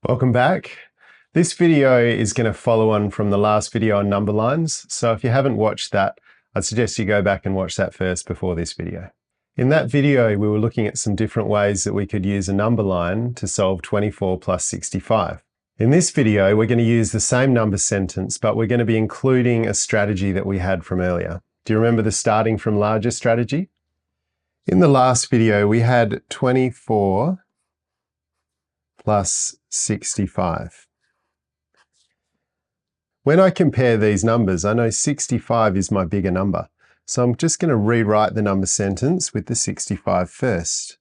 Welcome back. This video is going to follow on from the last video on number lines. So if you haven't watched that, I'd suggest you go back and watch that first before this video. In that video, we were looking at some different ways that we could use a number line to solve 24 plus 65. In this video, we're going to use the same number sentence, but we're going to be including a strategy that we had from earlier. Do you remember the starting from larger strategy? In the last video, we had 24 plus 65. When I compare these numbers, I know 65 is my bigger number. So I'm just going to rewrite the number sentence with the 65 first.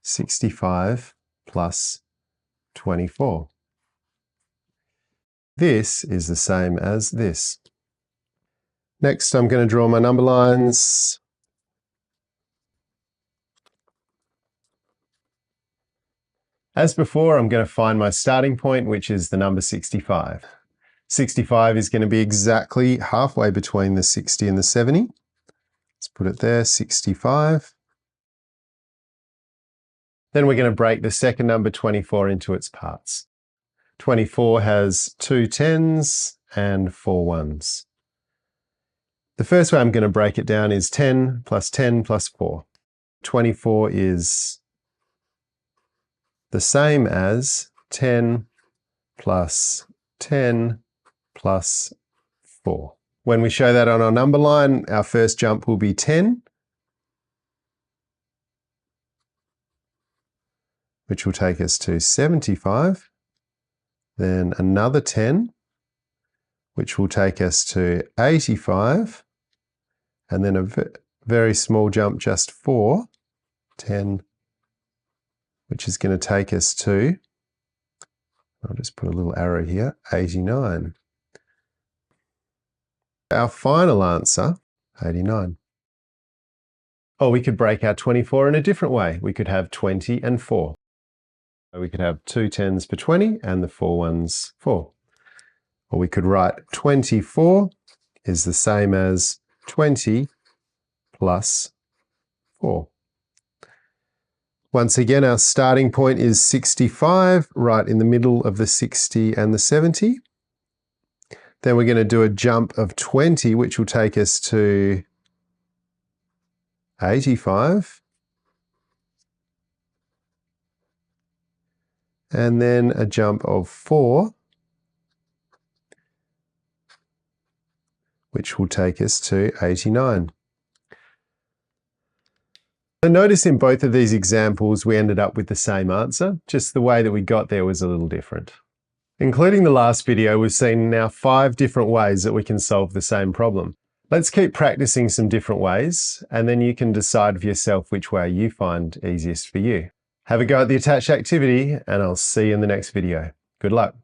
65 plus 24. This is the same as this. Next, I'm going to draw my number lines. As before, I'm going to find my starting point, which is the number 65. 65 is going to be exactly halfway between the 60 and the 70. Let's put it there, 65. Then we're going to break the second number 24 into its parts. 24 has 2 10s and 4 1s. The first way I'm going to break it down is 10 plus 10 plus 4. 24 is the same as 10 plus 10 plus 4. When we show that on our number line, our first jump will be 10, which will take us to 75. Then another 10, which will take us to 85. And then a very small jump, just 4, 10, which is going to take us to, I'll just put a little arrow here, 89. Our final answer, 89. Or we could break our 24 in a different way. We could have 20 and 4. We could have 2 10s per 20 and the 4 1s 4. Or we could write 24 is the same as 20 plus 4. Once again, our starting point is 65, right in the middle of the 60 and the 70. Then we're going to do a jump of 20, which will take us to 85. And then a jump of 4, which will take us to 89. So notice in both of these examples, we ended up with the same answer, just the way that we got there was a little different. Including the last video, we've seen now 5 different ways that we can solve the same problem. Let's keep practicing some different ways, and then you can decide for yourself which way you find easiest for you. Have a go at the attached activity, and I'll see you in the next video. Good luck.